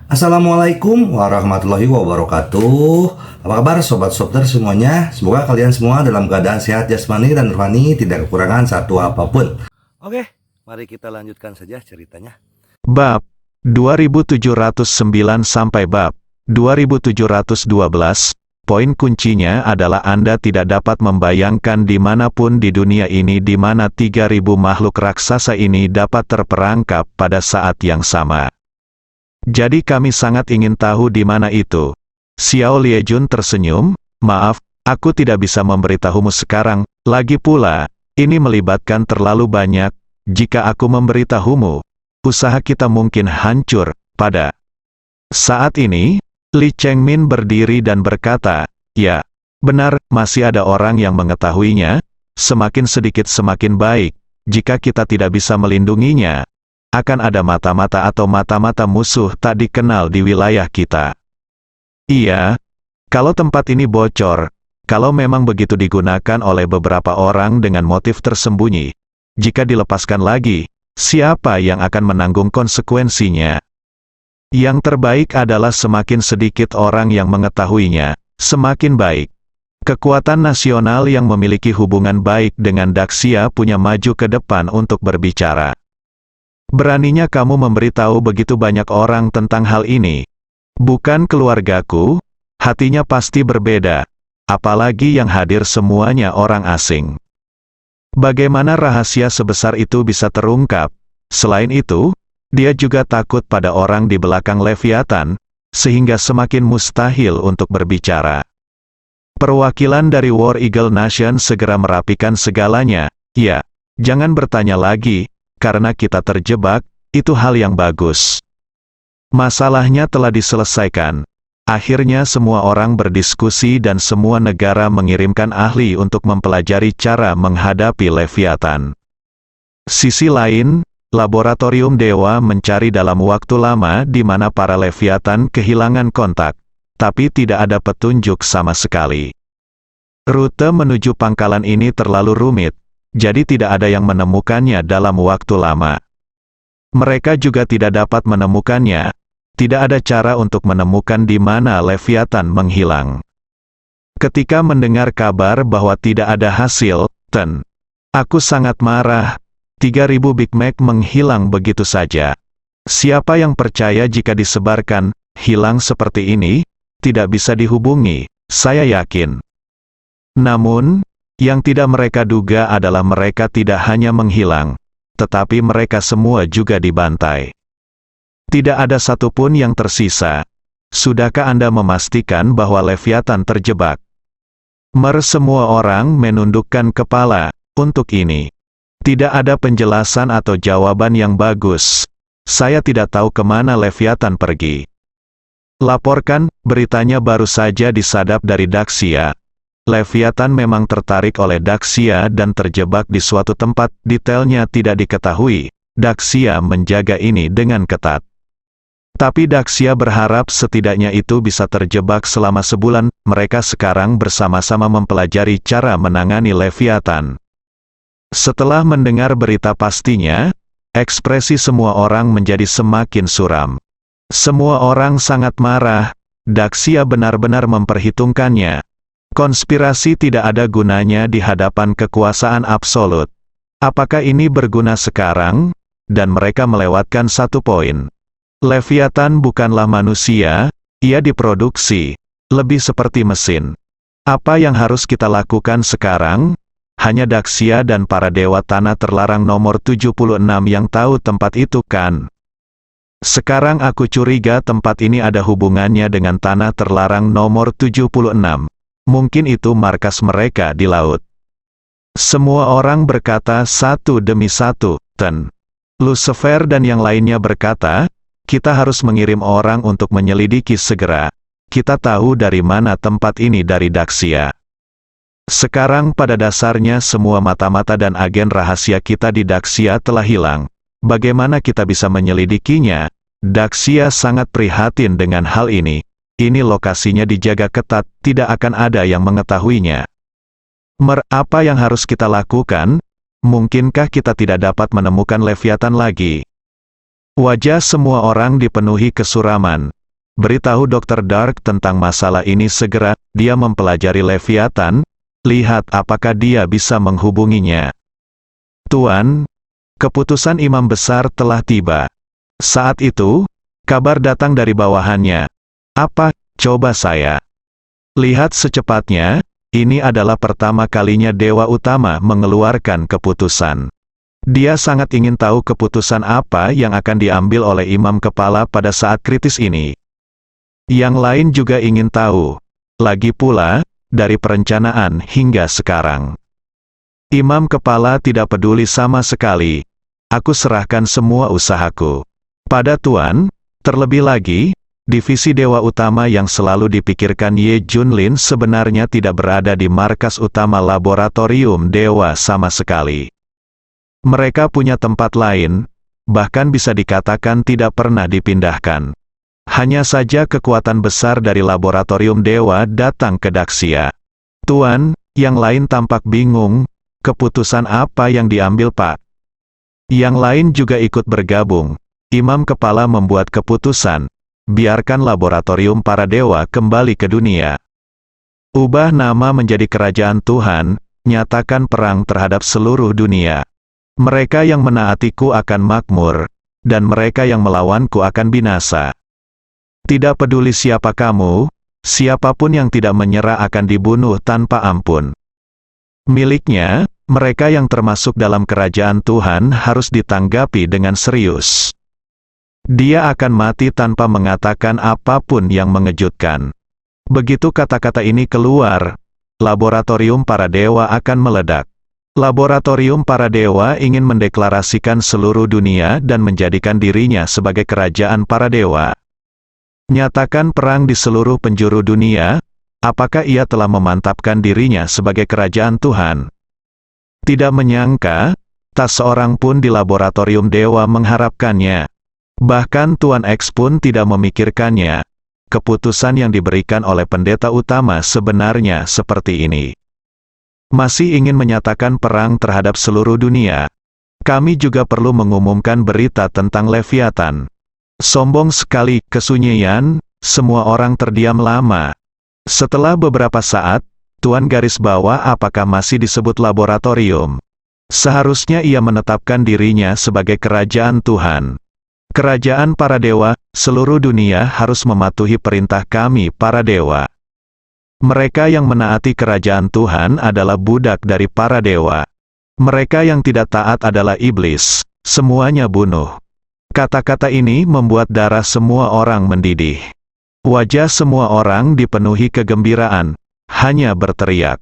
Assalamualaikum warahmatullahi wabarakatuh. Apa kabar sobat Softer semuanya? Semoga kalian semua dalam keadaan sehat jasmani dan rohani, tidak kekurangan satu apapun. Oke, mari kita lanjutkan saja ceritanya. Bab 2709 sampai bab 2712. Poin kuncinya adalah Anda tidak dapat membayangkan dimanapun di dunia ini di mana 3000 makhluk raksasa ini dapat terperangkap pada saat yang sama. Jadi kami sangat ingin tahu di mana itu. Xiao Liejun tersenyum, maaf, aku tidak bisa memberitahumu sekarang, lagi pula, ini melibatkan terlalu banyak, jika aku memberitahumu, usaha kita mungkin hancur. Pada saat ini, Li Chengmin berdiri dan berkata, ya, benar, masih ada orang yang mengetahuinya, semakin sedikit semakin baik, jika kita tidak bisa melindunginya, akan ada mata-mata atau mata-mata musuh tak dikenal di wilayah kita. Iya, kalau tempat ini bocor, kalau memang begitu digunakan oleh beberapa orang dengan motif tersembunyi, jika dilepaskan lagi, siapa yang akan menanggung konsekuensinya? Yang terbaik adalah semakin sedikit orang yang mengetahuinya, semakin baik. Kekuatan nasional yang memiliki hubungan baik dengan Daxia punya maju ke depan untuk berbicara. Beraninya kamu memberitahu begitu banyak orang tentang hal ini. Bukan keluargaku, hatinya pasti berbeda. Apalagi yang hadir semuanya orang asing. Bagaimana rahasia sebesar itu bisa terungkap? Selain itu, dia juga takut pada orang di belakang Leviathan, sehingga semakin mustahil untuk berbicara. Perwakilan dari War Eagle Nation segera merapikan segalanya. Ya, jangan bertanya lagi. Karena kita terjebak, itu hal yang bagus. Masalahnya telah diselesaikan. Akhirnya semua orang berdiskusi dan semua negara mengirimkan ahli untuk mempelajari cara menghadapi Leviathan. Sisi lain, laboratorium Dewa mencari dalam waktu lama di mana para Leviathan kehilangan kontak, tapi tidak ada petunjuk sama sekali. Rute menuju pangkalan ini terlalu rumit. Jadi tidak ada yang menemukannya dalam waktu lama. Mereka juga tidak dapat menemukannya. Tidak ada cara untuk menemukan di mana Leviathan menghilang. Ketika mendengar kabar bahwa tidak ada hasil, aku sangat marah. 3000 Big Mac menghilang begitu saja. Siapa yang percaya jika disebarkan, hilang seperti ini, tidak bisa dihubungi, saya yakin. Namun, yang tidak mereka duga adalah mereka tidak hanya menghilang, tetapi mereka semua juga dibantai. Tidak ada satupun yang tersisa. Sudahkah Anda memastikan bahwa Leviathan terjebak? Semua orang menundukkan kepala untuk ini. Tidak ada penjelasan atau jawaban yang bagus. Saya tidak tahu kemana Leviathan pergi. Laporkan, beritanya baru saja disadap dari Daxia. Leviathan memang tertarik oleh Daxia dan terjebak di suatu tempat, detailnya tidak diketahui. Daxia menjaga ini dengan ketat. Tapi Daxia berharap setidaknya itu bisa terjebak selama sebulan. Mereka sekarang bersama-sama mempelajari cara menangani Leviathan. Setelah mendengar berita pastinya, ekspresi semua orang menjadi semakin suram. Semua orang sangat marah. Daxia benar-benar memperhitungkannya. Konspirasi tidak ada gunanya di hadapan kekuasaan absolut. Apakah ini berguna sekarang? Dan mereka melewatkan satu poin. Leviathan bukanlah manusia, ia diproduksi, lebih seperti mesin. Apa yang harus kita lakukan sekarang? Hanya Daxia dan para dewa tanah terlarang nomor 76 yang tahu tempat itu kan? Sekarang aku curiga tempat ini ada hubungannya dengan tanah terlarang nomor 76. Mungkin itu markas mereka di laut. Semua orang berkata satu demi satu, Lucifer dan yang lainnya berkata, kita harus mengirim orang untuk menyelidiki segera. Kita tahu dari mana tempat ini dari Daxia. Sekarang pada dasarnya semua mata-mata dan agen rahasia kita di Daxia telah hilang. Bagaimana kita bisa menyelidikinya? Daxia sangat prihatin dengan hal ini. Ini lokasinya dijaga ketat, tidak akan ada yang mengetahuinya. Apa yang harus kita lakukan? Mungkinkah kita tidak dapat menemukan Leviathan lagi? Wajah semua orang dipenuhi kesuraman. beritahu Dr. Dark tentang masalah ini segera. Dia mempelajari Leviathan, lihat apakah dia bisa menghubunginya. Tuan, keputusan imam besar telah tiba. Saat itu, kabar datang dari bawahannya. Apa, coba saya lihat secepatnya. Ini adalah pertama kalinya Dewa Utama mengeluarkan keputusan. Dia sangat ingin tahu keputusan apa yang akan diambil oleh imam kepala pada saat kritis ini. Yang lain juga ingin tahu. Lagi pula, dari perencanaan hingga sekarang. Imam kepala tidak peduli sama sekali. Aku serahkan semua usahaku pada Tuan. Terlebih lagi, divisi Dewa Utama yang selalu dipikirkan Ye Junlin sebenarnya tidak berada di markas utama laboratorium Dewa sama sekali. Mereka punya tempat lain, bahkan bisa dikatakan tidak pernah dipindahkan. Hanya saja kekuatan besar dari laboratorium Dewa datang ke Daxia. Tuan, yang lain tampak bingung, keputusan apa yang diambil Pak? Yang lain juga ikut bergabung. Imam kepala membuat keputusan. Biarkan laboratorium para dewa kembali ke dunia. Ubah nama menjadi kerajaan Tuhan, nyatakan perang terhadap seluruh dunia. Mereka yang menaatiku akan makmur, dan mereka yang melawanku akan binasa. Tidak peduli siapa kamu, siapapun yang tidak menyerah akan dibunuh tanpa ampun. Miliknya, mereka yang termasuk dalam kerajaan Tuhan harus ditanggapi dengan serius. Dia akan mati tanpa mengatakan apapun yang mengejutkan. Begitu kata-kata ini keluar, laboratorium para dewa akan meledak. Laboratorium para dewa ingin mendeklarasikan seluruh dunia dan menjadikan dirinya sebagai kerajaan para dewa. Nyatakan perang di seluruh penjuru dunia, apakah ia telah memantapkan dirinya sebagai kerajaan Tuhan? Tidak menyangka, tak seorang pun di laboratorium dewa mengharapkannya. Bahkan Tuan X pun tidak memikirkannya. Keputusan yang diberikan oleh pendeta utama sebenarnya seperti ini. Masih ingin menyatakan perang terhadap seluruh dunia. Kami juga perlu mengumumkan berita tentang Leviathan. Sombong sekali, kesunyian, semua orang terdiam lama. Setelah beberapa saat, Tuan garis bawah apakah masih disebut laboratorium. Seharusnya ia menetapkan dirinya sebagai kerajaan Tuhan. Kerajaan para dewa, seluruh dunia harus mematuhi perintah kami para dewa. Mereka yang menaati kerajaan Tuhan adalah budak dari para dewa. Mereka yang tidak taat adalah iblis, semuanya bunuh. Kata-kata ini membuat darah semua orang mendidih. Wajah semua orang dipenuhi kegembiraan, hanya berteriak.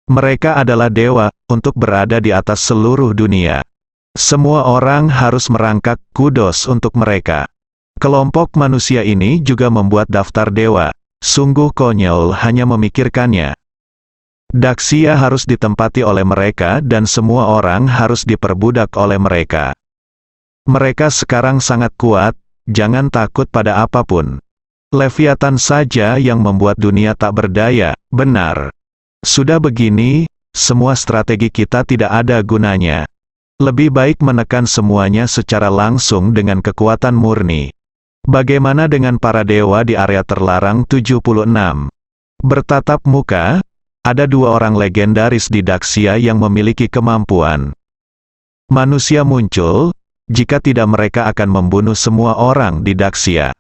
Mereka adalah dewa, untuk berada di atas seluruh dunia. Semua orang harus merangkak kudos untuk mereka. Kelompok manusia ini juga membuat daftar dewa. Sungguh konyol hanya memikirkannya. Daxia harus ditempati oleh mereka dan semua orang harus diperbudak oleh mereka. Mereka sekarang sangat kuat, jangan takut pada apapun. Leviathan saja yang membuat dunia tak berdaya, benar. Sudah begini, semua strategi kita tidak ada gunanya. Lebih baik menekan semuanya secara langsung dengan kekuatan murni. Bagaimana dengan para dewa di area terlarang 76? Bertatap muka, ada dua orang legendaris di Daxia yang memiliki kemampuan. Manusia muncul, jika tidak mereka akan membunuh semua orang di Daxia.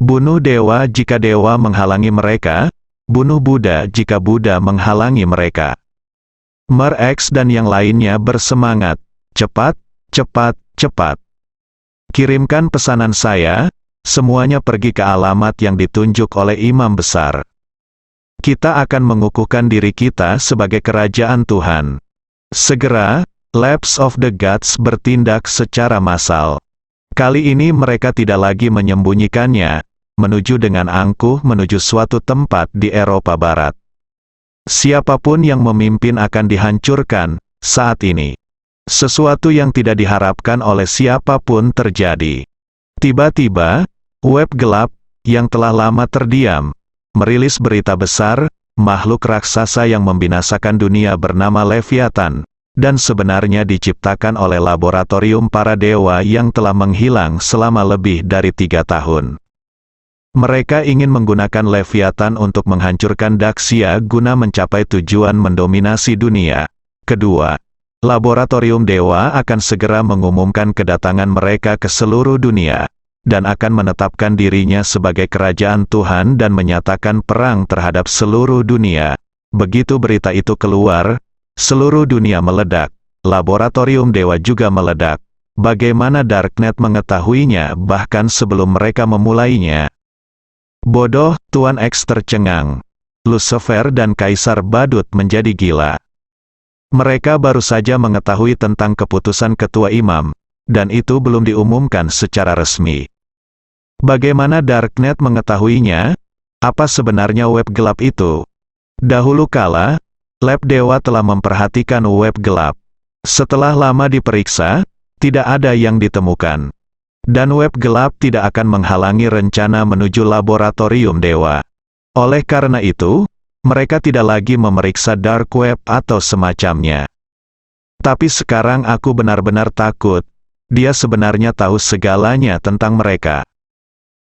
Bunuh dewa jika dewa menghalangi mereka, bunuh Buddha jika Buddha menghalangi mereka. Mer X dan yang lainnya bersemangat. Cepat, cepat, cepat. Kirimkan pesanan saya, semuanya pergi ke alamat yang ditunjuk oleh imam besar. Kita akan mengukuhkan diri kita sebagai kerajaan Tuhan. Segera, Labs of the Gods bertindak secara massal. Kali ini mereka tidak lagi menyembunyikannya, menuju dengan angkuh menuju suatu tempat di Eropa Barat. Siapapun yang memimpin akan dihancurkan, saat ini. Sesuatu yang tidak diharapkan oleh siapapun terjadi. Tiba-tiba, web gelap, yang telah lama terdiam, merilis berita besar, makhluk raksasa yang membinasakan dunia bernama Leviathan, dan sebenarnya diciptakan oleh laboratorium para dewa yang telah menghilang selama lebih dari 3 tahun. Mereka ingin menggunakan Leviathan untuk menghancurkan Daxia guna mencapai tujuan mendominasi dunia. Kedua, laboratorium dewa akan segera mengumumkan kedatangan mereka ke seluruh dunia, dan akan menetapkan dirinya sebagai kerajaan Tuhan dan menyatakan perang terhadap seluruh dunia. Begitu berita itu keluar, seluruh dunia meledak, laboratorium dewa juga meledak. Bagaimana Darknet mengetahuinya bahkan sebelum mereka memulainya? Bodoh, Tuan X tercengang. Lucifer dan Kaisar Badut menjadi gila. Mereka baru saja mengetahui tentang keputusan ketua imam, dan itu belum diumumkan secara resmi. Bagaimana Darknet mengetahuinya? Apa sebenarnya web gelap itu? Dahulu kala, lab dewa telah memperhatikan web gelap. Setelah lama diperiksa, tidak ada yang ditemukan. Dan web gelap tidak akan menghalangi rencana menuju laboratorium dewa. Oleh karena itu, mereka tidak lagi memeriksa dark web atau semacamnya. Tapi sekarang aku benar-benar takut. Dia sebenarnya tahu segalanya tentang mereka.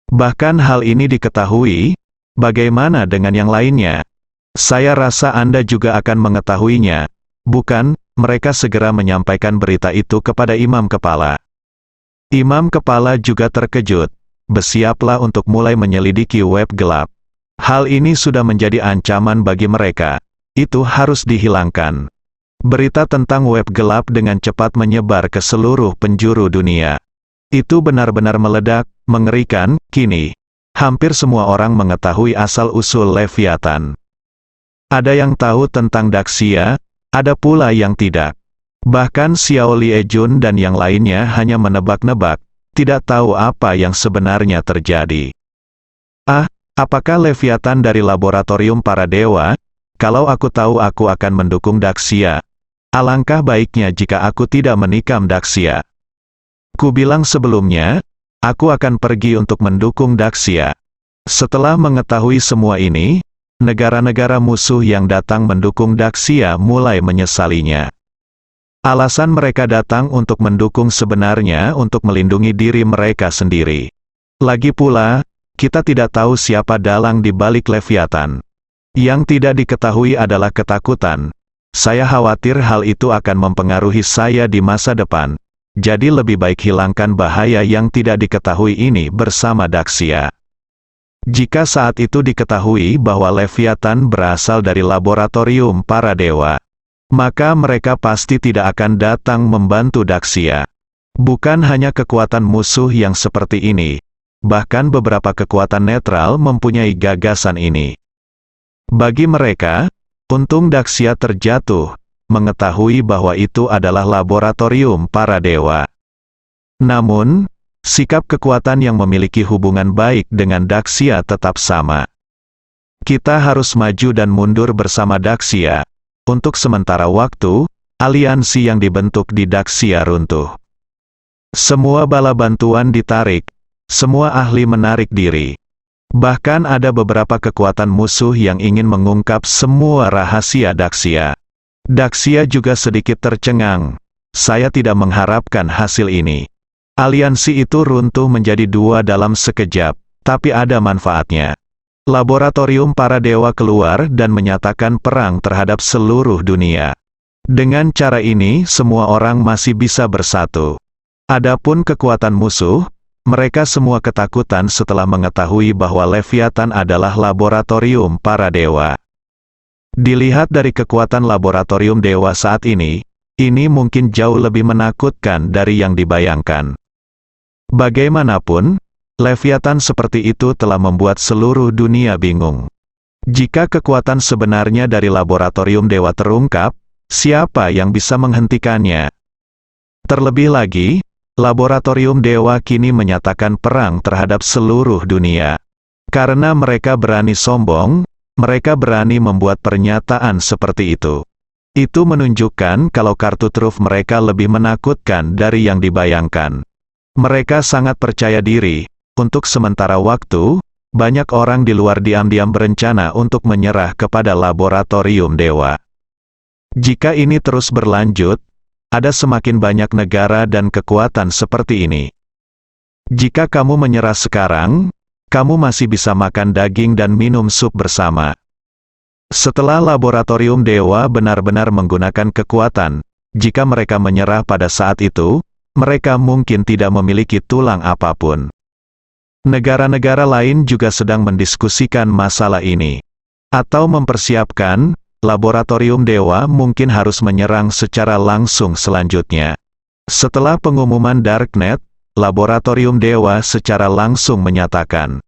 Bahkan hal ini diketahui. Bagaimana dengan yang lainnya? Saya rasa Anda juga akan mengetahuinya. Bukan, mereka segera menyampaikan berita itu kepada imam kepala. Imam kepala juga terkejut. Bersiaplah untuk mulai menyelidiki web gelap. Hal ini sudah menjadi ancaman bagi mereka. Itu harus dihilangkan. Berita tentang web gelap dengan cepat menyebar ke seluruh penjuru dunia. Itu benar-benar meledak, mengerikan. Kini, hampir semua orang mengetahui asal-usul Leviathan. Ada yang tahu tentang Daxia, ada pula yang tidak. Bahkan Xiao Liejun dan yang lainnya hanya menebak-nebak, tidak tahu apa yang sebenarnya terjadi. Apakah Leviathan dari laboratorium para dewa? Kalau aku tahu aku akan mendukung Daxia. Alangkah baiknya jika aku tidak menikam Daxia. Ku bilang sebelumnya, aku akan pergi untuk mendukung Daxia. Setelah mengetahui semua ini, negara-negara musuh yang datang mendukung Daxia mulai menyesalinya. Alasan mereka datang untuk mendukung sebenarnya untuk melindungi diri mereka sendiri. Lagi pula, kita tidak tahu siapa dalang di balik Leviathan. Yang tidak diketahui adalah ketakutan. Saya khawatir hal itu akan mempengaruhi saya di masa depan. Jadi lebih baik hilangkan bahaya yang tidak diketahui ini bersama Daxia. Jika saat itu diketahui bahwa Leviathan berasal dari laboratorium para dewa, maka mereka pasti tidak akan datang membantu Daxia. Bukan hanya kekuatan musuh yang seperti ini, bahkan beberapa kekuatan netral mempunyai gagasan ini. Bagi mereka, untung Daxia terjatuh, mengetahui bahwa itu adalah laboratorium para dewa. Namun, sikap kekuatan yang memiliki hubungan baik dengan Daxia tetap sama. Kita harus maju dan mundur bersama Daxia. Untuk sementara waktu, aliansi yang dibentuk di Daxia runtuh. Semua bala bantuan ditarik, semua ahli menarik diri. Bahkan ada beberapa kekuatan musuh yang ingin mengungkap semua rahasia Daxia. Daxia juga sedikit tercengang. Saya tidak mengharapkan hasil ini. Aliansi itu runtuh menjadi dua dalam sekejap, tapi ada manfaatnya. Laboratorium para dewa keluar dan menyatakan perang terhadap seluruh dunia. Dengan cara ini semua orang masih bisa bersatu. Adapun kekuatan musuh, mereka semua ketakutan setelah mengetahui bahwa Leviathan adalah laboratorium para dewa. Dilihat dari kekuatan laboratorium dewa saat ini mungkin jauh lebih menakutkan dari yang dibayangkan. Bagaimanapun, Leviathan seperti itu telah membuat seluruh dunia bingung. Jika kekuatan sebenarnya dari laboratorium dewa terungkap, siapa yang bisa menghentikannya? Terlebih lagi, laboratorium dewa kini menyatakan perang terhadap seluruh dunia. Karena mereka berani sombong, mereka berani membuat pernyataan seperti itu. Itu menunjukkan kalau kartu truf mereka lebih menakutkan dari yang dibayangkan. Mereka sangat percaya diri. Untuk sementara waktu, banyak orang di luar diam-diam berencana untuk menyerah kepada laboratorium dewa. Jika ini terus berlanjut, ada semakin banyak negara dan kekuatan seperti ini. Jika kamu menyerah sekarang, kamu masih bisa makan daging dan minum sup bersama. Setelah laboratorium dewa benar-benar menggunakan kekuatan, jika mereka menyerah pada saat itu, mereka mungkin tidak memiliki tulang apapun. Negara-negara lain juga sedang mendiskusikan masalah ini. Atau mempersiapkan, laboratorium dewa mungkin harus menyerang secara langsung selanjutnya. Setelah pengumuman Darknet, laboratorium dewa secara langsung menyatakan.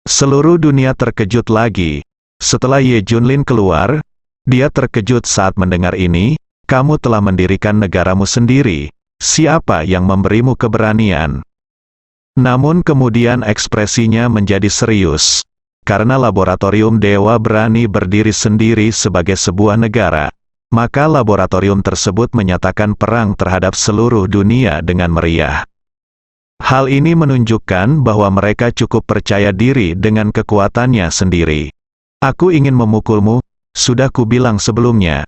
Seluruh dunia terkejut lagi. Setelah Ye Junlin keluar, dia terkejut saat mendengar ini, kamu telah mendirikan negaramu sendiri. Siapa yang memberimu keberanian? Namun kemudian ekspresinya menjadi serius. Karena laboratorium dewa berani berdiri sendiri sebagai sebuah negara, maka laboratorium tersebut menyatakan perang terhadap seluruh dunia dengan meriah. Hal ini menunjukkan bahwa mereka cukup percaya diri dengan kekuatannya sendiri. Aku ingin memukulmu, sudah kubilang sebelumnya.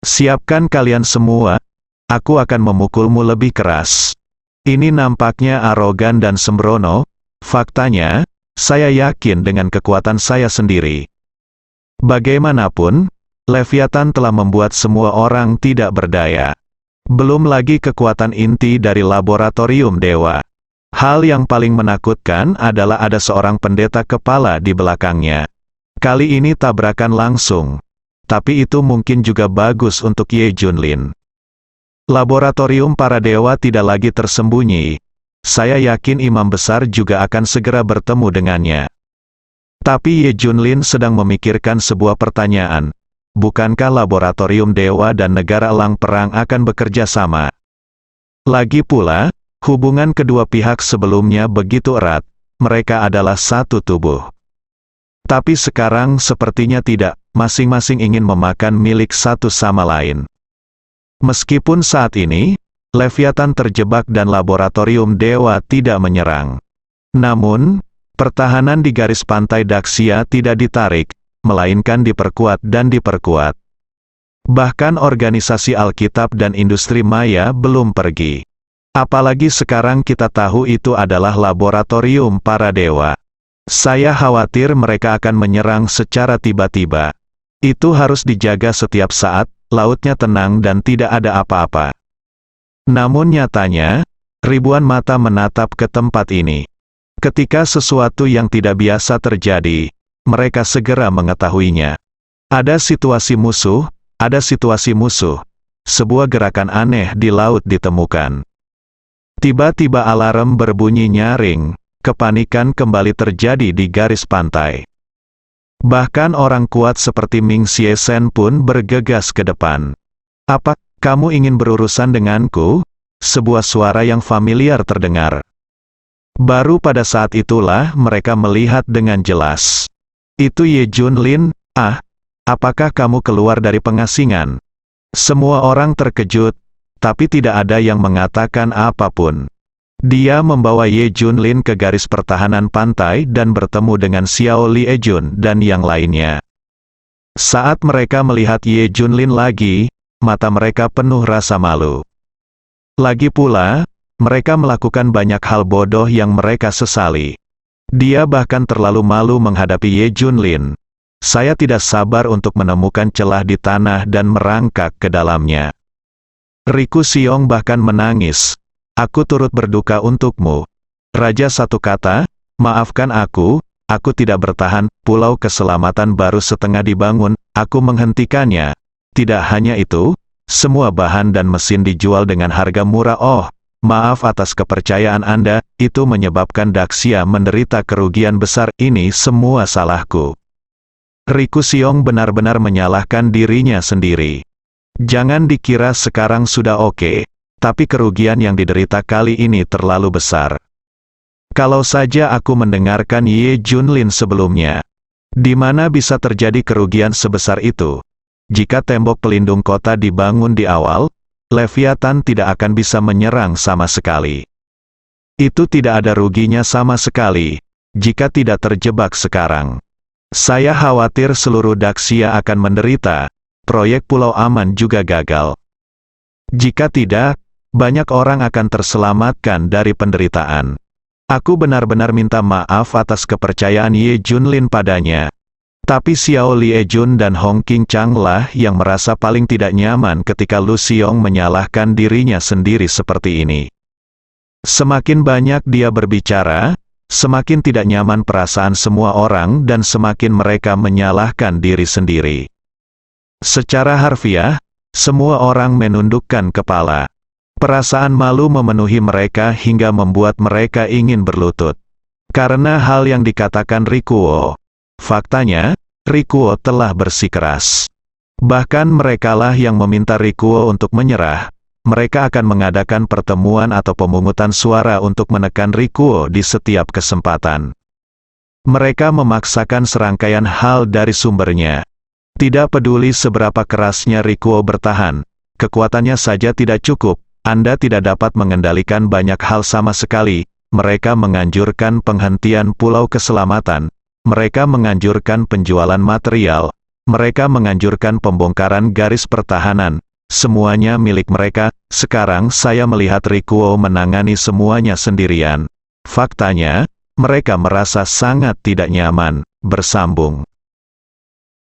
Siapkan kalian semua, aku akan memukulmu lebih keras. Ini nampaknya arogan dan sembrono, faktanya, saya yakin dengan kekuatan saya sendiri. Bagaimanapun, Leviathan telah membuat semua orang tidak berdaya. Belum lagi kekuatan inti dari laboratorium dewa. Hal yang paling menakutkan adalah ada seorang pendeta kepala di belakangnya. Kali ini tabrakan langsung. Tapi itu mungkin juga bagus untuk Ye Junlin. Laboratorium para dewa tidak lagi tersembunyi. Saya yakin imam besar juga akan segera bertemu dengannya. Tapi Ye Junlin sedang memikirkan sebuah pertanyaan. Bukankah laboratorium dewa dan negara elang perang akan bekerja sama? Lagi pula, hubungan kedua pihak sebelumnya begitu erat. Mereka adalah satu tubuh. Tapi sekarang sepertinya tidak, masing-masing ingin memakan milik satu sama lain. Meskipun saat ini, Leviathan terjebak dan laboratorium dewa tidak menyerang. Namun, pertahanan di garis pantai Daxia tidak ditarik, melainkan diperkuat dan diperkuat. Bahkan organisasi Alkitab dan industri maya belum pergi. Apalagi sekarang kita tahu itu adalah laboratorium para dewa. Saya khawatir mereka akan menyerang secara tiba-tiba. Itu harus dijaga setiap saat, lautnya tenang dan tidak ada apa-apa. Namun nyatanya, ribuan mata menatap ke tempat ini. Ketika sesuatu yang tidak biasa terjadi, mereka segera mengetahuinya. Ada situasi musuh, ada situasi musuh. Sebuah gerakan aneh di laut ditemukan. Tiba-tiba alarm berbunyi nyaring. Kepanikan kembali terjadi di garis pantai. Bahkan orang kuat seperti Ming Xie Shen pun bergegas ke depan. Apa, kamu ingin berurusan denganku? Sebuah suara yang familiar terdengar. Baru pada saat itulah mereka melihat dengan jelas. Itu Ye Junlin, apakah kamu keluar dari pengasingan? Semua orang terkejut, tapi tidak ada yang mengatakan apapun. Dia membawa Ye Junlin ke garis pertahanan pantai dan bertemu dengan Xiao Liejun dan yang lainnya. Saat mereka melihat Ye Junlin lagi, mata mereka penuh rasa malu. Lagi pula, mereka melakukan banyak hal bodoh yang mereka sesali. Dia bahkan terlalu malu menghadapi Ye Junlin. Saya tidak sabar untuk menemukan celah di tanah dan merangkak ke dalamnya. Riku Xiong bahkan menangis. Aku turut berduka untukmu. Raja satu kata, maafkan aku tidak bertahan, pulau keselamatan baru setengah dibangun, aku menghentikannya. Tidak hanya itu, semua bahan dan mesin dijual dengan harga murah. Oh, maaf atas kepercayaan Anda, itu menyebabkan Daxia menderita kerugian besar, ini semua salahku. Riku Xiong benar-benar menyalahkan dirinya sendiri. Jangan dikira sekarang sudah oke. Tapi kerugian yang diderita kali ini terlalu besar. Kalau saja aku mendengarkan Ye Junlin sebelumnya. Di mana bisa terjadi kerugian sebesar itu? Jika tembok pelindung kota dibangun di awal, Leviathan tidak akan bisa menyerang sama sekali. Itu tidak ada ruginya sama sekali, jika tidak terjebak sekarang. Saya khawatir seluruh Daxia akan menderita, proyek Pulau Aman juga gagal. Jika tidak, banyak orang akan terselamatkan dari penderitaan. Aku benar-benar minta maaf atas kepercayaan Ye Junlin padanya. Tapi Xiao Liejun dan Hong Qing Chang lah yang merasa paling tidak nyaman ketika Lu Xiong menyalahkan dirinya sendiri seperti ini. Semakin banyak dia berbicara, semakin tidak nyaman perasaan semua orang dan semakin mereka menyalahkan diri sendiri. Secara harfiah, semua orang menundukkan kepala. Perasaan malu memenuhi mereka hingga membuat mereka ingin berlutut. Karena hal yang dikatakan Rikuo. Faktanya, Rikuo telah bersikeras. Bahkan merekalah yang meminta Rikuo untuk menyerah. Mereka akan mengadakan pertemuan atau pemungutan suara untuk menekan Rikuo di setiap kesempatan. Mereka memaksakan serangkaian hal dari sumbernya. Tidak peduli seberapa kerasnya Rikuo bertahan, kekuatannya saja tidak cukup. Anda tidak dapat mengendalikan banyak hal sama sekali. Mereka menganjurkan penghentian pulau keselamatan. Mereka menganjurkan penjualan material. Mereka menganjurkan pembongkaran garis pertahanan. Semuanya milik mereka. Sekarang saya melihat Rikuo menangani semuanya sendirian. Faktanya, mereka merasa sangat tidak nyaman. Bersambung.